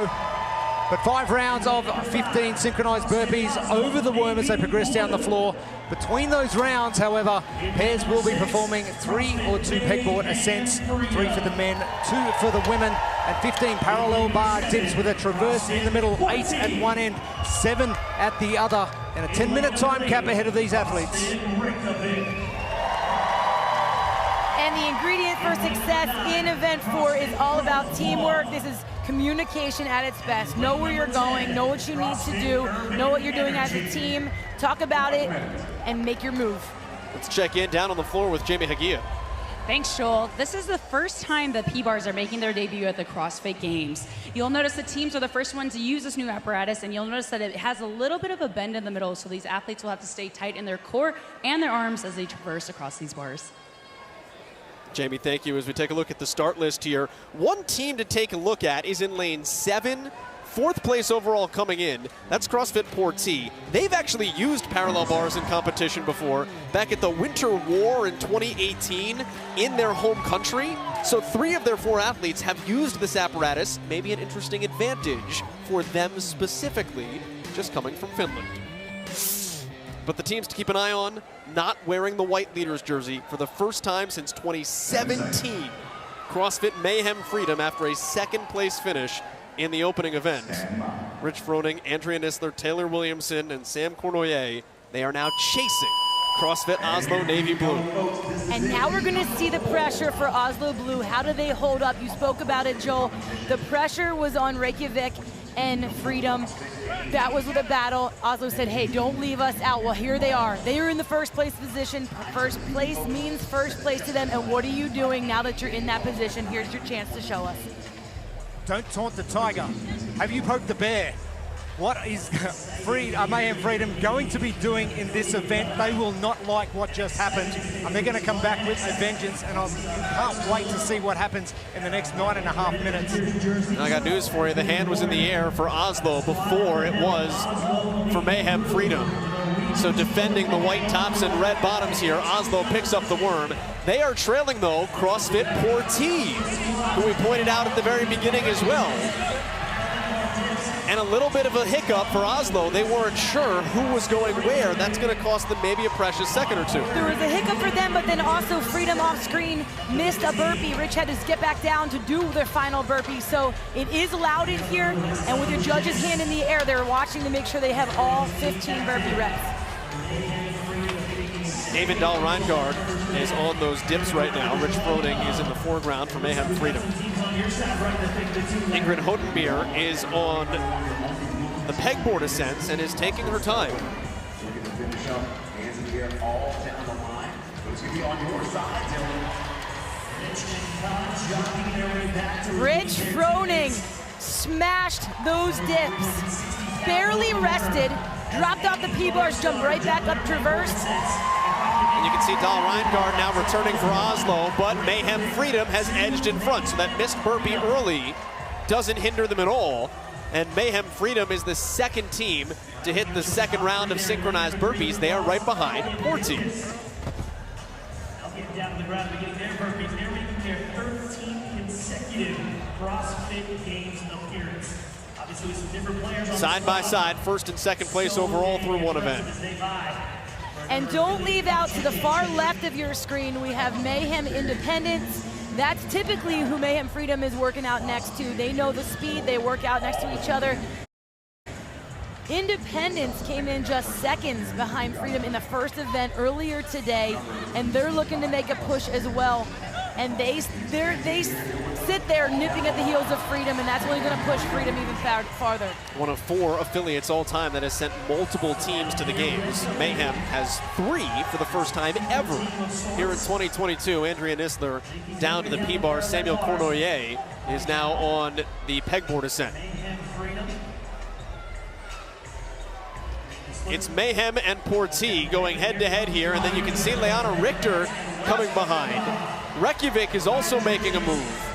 go. But 5 rounds of 15 synchronized burpees over the worm as they progress down the floor. Between those rounds, however, pairs will be performing 3 or 2 pegboard ascents, 3 for the men, 2 for the women, and 15 parallel bar dips with a traverse in the middle, 8 at one end, 7 at the other, and a 10-minute time cap ahead of these athletes. And the ingredient for success in event 4 is all about teamwork. This is communication at its best. Know where you're going, know what you need to do, know what you're doing as a team, talk about it, and make your move. Let's check in down on the floor with Jamie Hagia. Thanks, Joel. This is the first time the P-Bars are making their debut at the CrossFit Games. You'll notice the teams are the first ones to use this new apparatus, and you'll notice that it has a little bit of a bend in the middle, so these athletes will have to stay tight in their core and their arms as they traverse across these bars. Jamie, thank you. As we take a look at the start list here, one team to take a look at is in lane 7. 4th place overall coming in. That's CrossFit Portee. They've actually used parallel bars in competition before, back at the Winter War in 2018 in their home country. So 3 of their 4 athletes have used this apparatus, maybe an interesting advantage for them specifically, just coming from Finland. But the teams to keep an eye on, not wearing the white leaders jersey for the first time since 2017. CrossFit Mayhem Freedom after a 2nd place finish in the opening event. Rich Froning, Andrea Nisler, Taylor Williamson, and Sam Cournoyer, they are now chasing CrossFit Oslo Navy Blue. And now we're gonna see the pressure for Oslo Blue. How do they hold up? You spoke about it, Joel. The pressure was on Reykjavik and Freedom. That was with a battle. Oslo said, hey, don't leave us out. Well, here they are. They are in the 1st place position. 1st place means 1st place to them. And what are you doing now that you're in that position? Here's your chance to show us. Don't taunt the tiger. Have you poked the bear? What is Mayhem Freedom going to be doing in this event? They will not like what just happened, and they're going to come back with a vengeance, and I can't wait to see what happens in the next 9.5 minutes. And I got news for you. The hand was in the air for Oslo before it was for Mayhem Freedom. So defending the white tops and red bottoms here, Oslo picks up the worm. They are trailing, though, CrossFit Portee, who we pointed out at the very beginning as well. And a little bit of a hiccup for Oslo. They weren't sure who was going where. That's going to cost them maybe a precious second or 2. There was a hiccup for them, but then also Freedom off screen missed a burpee. Rich had to get back down to do their final burpee. So it is allowed in here, and with your judge's hand in the air, they're watching to make sure they have all 15 burpee reps. David Dahl-Reingard is on those dips right now. Rich Froning is in the foreground for Mayhem Freedom. Ingrid Hodenbier is on the pegboard ascents and is taking her time. Rich Froning smashed those dips. Barely rested, dropped off the P-bars, jumped right back up, traversed. And you can see Dahl-Reingard now returning for Oslo, but Mayhem Freedom has edged in front, so that missed burpee early doesn't hinder them at all. And Mayhem Freedom is the 2nd team to hit the 2nd round of synchronized burpees. They are right behind Portee. Down to the ground, beginning their burpees. They're making their 13th consecutive CrossFit Games appearance. Obviously, with some different players side by side, 1st and 2nd place overall through one event. And don't leave out to the far left of your screen, we have Mayhem Independence. That's typically who Mayhem Freedom is working out next to. They know the speed, they work out next to each other. Independence came in just seconds behind Freedom in the 1st event earlier today, and they're looking to make a push as well. And they sit there nipping at the heels of Freedom, and that's really going to push Freedom even farther. One of 4 affiliates all time that has sent multiple teams to the games. Mayhem has 3 for the first time ever. Here in 2022, Andrea Nisler down to the P-bar. Samuel Cournoyer is now on the pegboard ascent. It's Mayhem and Portee going head-to-head here, and then you can see Leanna Richter coming behind. Reykjavik is also making a move.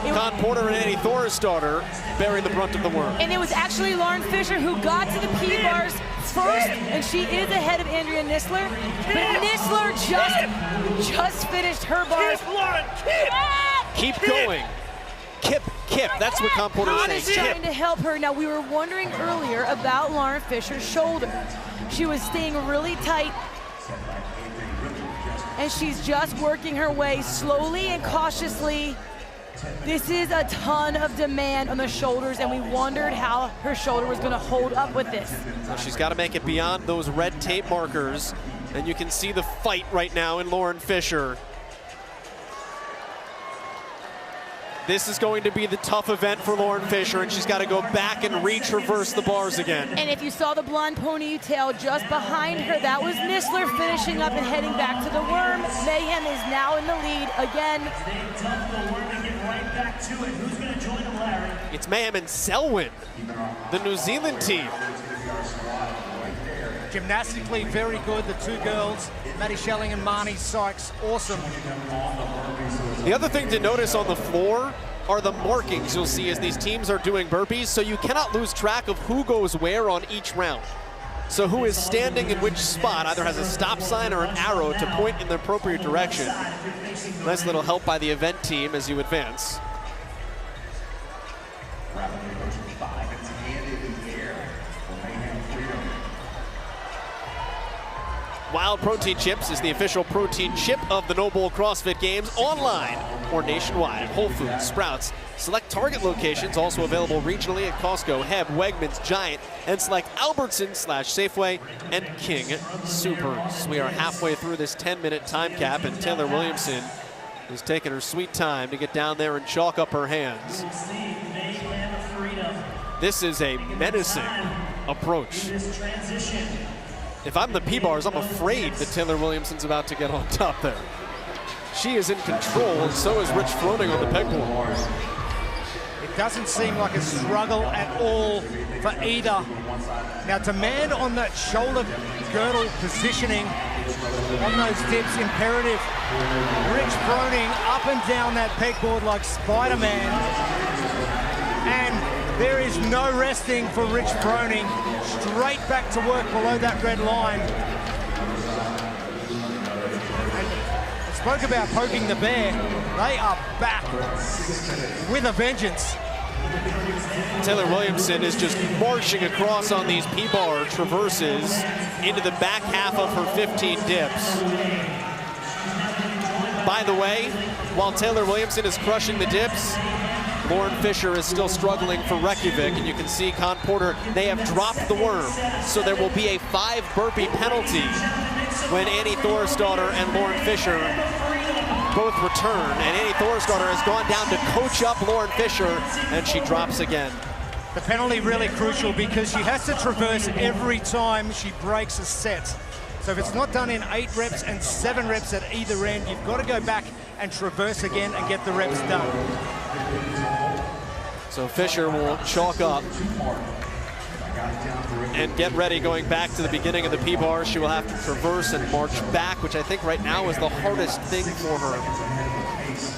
Con Porter and Annie Thorisdottir bearing the brunt of the worm. And it was actually Lauren Fisher who got to the P-bars first, and she is ahead of Andrea Nisler. But Nisler just finished her bars. Keep going. Kip. That's what Con Porter is saying. Trying to help her. Now, we were wondering earlier about Lauren Fisher's shoulder. She was staying really tight, and she's just working her way slowly and cautiously. This is a ton of demand on the shoulders, and we wondered how her shoulder was going to hold up with this. Well, she's got to make it beyond those red tape markers, and you can see the fight right now in Lauren Fisher. This is going to be the tough event for Lauren Fisher, and she's got to go back and retraverse the bars again. And if you saw the blonde ponytail just behind her, that was Nisler finishing up and heading back to the worm. Mayhem is now in the lead again. It's Mayhem and Selwyn, the New Zealand team. Gymnastically very good, the two girls, Maddie Schelling and Marnie Sykes, awesome. The other thing to notice on the floor are the markings you'll see as these teams are doing burpees, so you cannot lose track of who goes where on each round. So who is standing in which spot either has a stop sign or an arrow to point in the appropriate direction. Nice little help by the event team as you advance. Wild Protein Chips is the official protein chip of the No Bull CrossFit Games, online or nationwide. Whole Foods, Sprouts, select Target locations, also available regionally at Costco, Heb, Wegmans, Giant, and select Albertson/Safeway and King Soopers. We are halfway through this 10-minute time cap, and Taylor Williamson is taking her sweet time to get down there and chalk up her hands. This is a menacing approach. If I'm the P-Bars, I'm afraid that Taylor Williamson's about to get on top there. She is in control, and so is Rich Froning on the pegboard. It doesn't seem like a struggle at all for either. Now, demand on that shoulder girdle positioning on those dips, imperative. Rich Froning up and down that pegboard like Spider-Man. And there is no resting for Rich Froning. Straight back to work below that red line. And I spoke about poking the bear. They are back with a vengeance. Taylor Williamson is just marching across on these P-bar traverses into the back half of her 15 dips. By the way, while Taylor Williamson is crushing the dips, Lauren Fisher is still struggling for Reykjavik, and you can see Con Porter, they have dropped the worm, so there will be a 5 burpee penalty when Annie Thorisdottir and Lauren Fisher both return, and Annie Thorisdottir has gone down to coach up Lauren Fisher, and she drops again. The penalty really crucial because she has to traverse every time she breaks a set. So if it's not done in 8 reps and 7 reps at either end, you've got to go back and traverse again and get the reps done. So Fisher will chalk up and get ready going back to the beginning of the P-bar. She will have to traverse and march back, which I think right now is the hardest thing for her.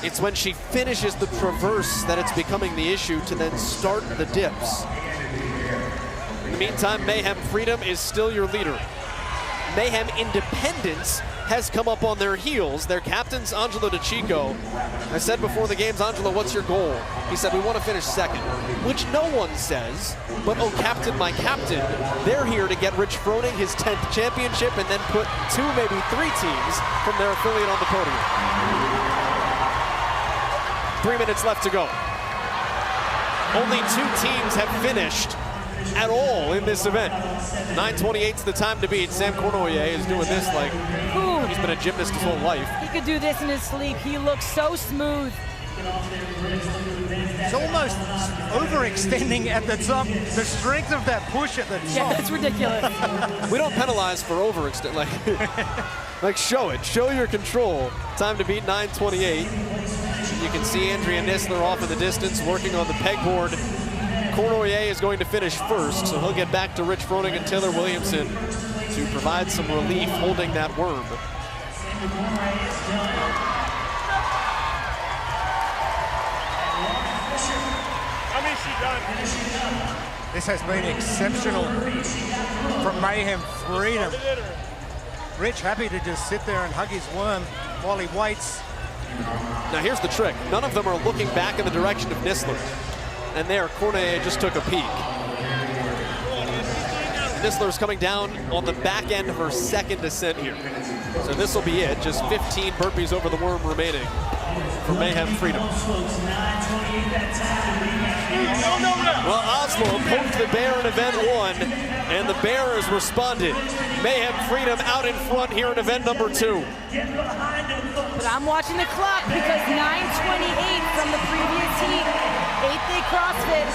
It's when she finishes the traverse that it's becoming the issue to then start the dips. In the meantime, Mayhem Freedom is still your leader. Mayhem Independence has come up on their heels. Their captain's Angelo DeCicco. I said before the games, Angelo, what's your goal? He said, we want to finish second, which no one says, but oh, captain, my captain. They're here to get Rich Froning his 10th championship and then put 2, maybe 3 teams from their affiliate on the podium. 3 minutes left to go. Only 2 teams have finished at all in this event. 9:28's the time to beat. Sam Cournoyer is doing this like he's been a gymnast his whole life. He could do this in his sleep. He looks so smooth. It's almost overextending at the top. The strength of that push at the top. Yeah, that's ridiculous. We don't penalize for overextend. Like show it. Show your control. Time to beat 9:28. You can see Andrea Nisler off in the distance working on the pegboard. Cournoyer is going to finish first, so he'll get back to Rich Froning and Taylor Williamson to provide some relief holding that worm. This has been exceptional from Mayhem Freedom. Rich happy to just sit there and hug his worm while he waits. Now here's the trick. None of them are looking back in the direction of Nisler. And there, Cornet just took a peek. Nisler's coming down on the back end of her second descent here. So this will be it. Just 15 burpees over the worm remaining for Mayhem Freedom. Well, Oslo poked the bear in event 1, and the bear has responded. Mayhem Freedom out in front here in event number 2. But I'm watching the clock because 9:28 from the previous heat, 8th day CrossFit.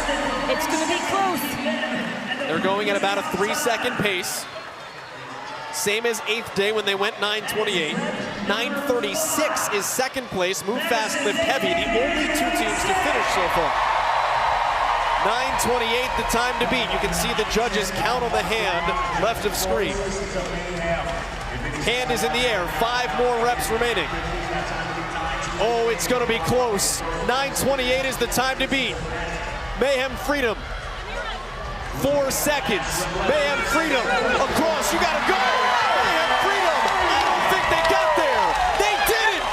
It's going to be close. They're going at about a 3-second pace. Same as 8th day when they went 9:28. 9:36 is second place, move fast, lift heavy, the only 2 teams to finish so far. 9:28 the time to beat. You can see the judges count on the hand left of screen. Hand is in the air, 5 more reps remaining. Oh, it's gonna be close. 9:28 is the time to beat. Mayhem Freedom. 4 seconds. Mayhem Freedom across. You gotta go. Mayhem Freedom. I don't think they got there. They did it.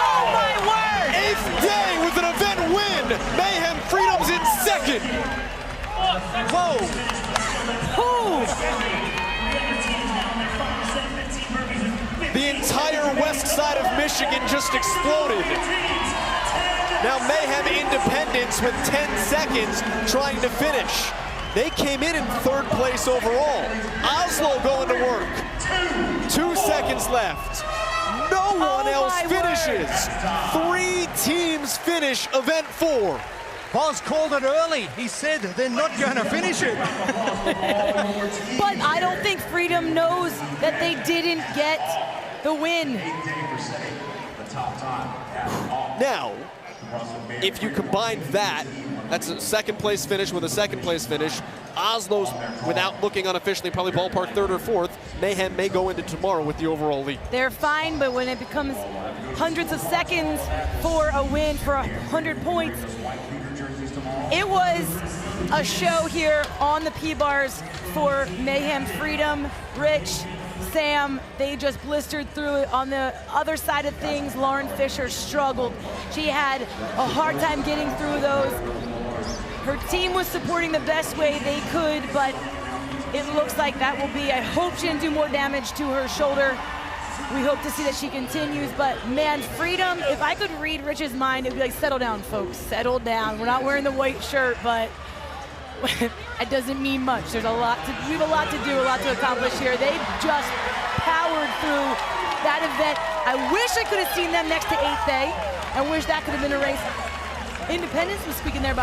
Oh my word! 8th day with an event win. Mayhem Freedom's in second. Whoa. The entire west side of Michigan just exploded. Now Mayhem Independence with 10 seconds trying to finish. They came in 3rd place overall. Oslo going to work. 2 seconds left. No one else finishes. 3 teams finish event 4. Boz called it early. He said they're not going to finish it. But I don't think Freedom knows that they didn't get the win. Now, if you combine that, that's a 2nd place finish with a 2nd place finish. Oslo's, without looking unofficially, probably ballpark 3rd or 4th. Mayhem may go into tomorrow with the overall lead. They're fine, but when it becomes hundreds of seconds for a win for 100 points, it was a show here on the P-Bars for Mayhem Freedom. Rich, Sam, they just blistered through it. On the other side of things, Lauren Fisher struggled. She had a hard time getting through those. Her team was supporting the best way they could, but it looks like that will be, I hope she didn't do more damage to her shoulder. We hope to see that she continues, but man, Freedom, if I could read Rich's mind, it would be like, settle down, folks, settle down. We're not wearing the white shirt, but it doesn't mean much. There's we have a lot to do, a lot to accomplish here. They just powered through that event. I wish I could have seen them next to 8th day. I wish that could have been a race. Independence was squeaking there behind.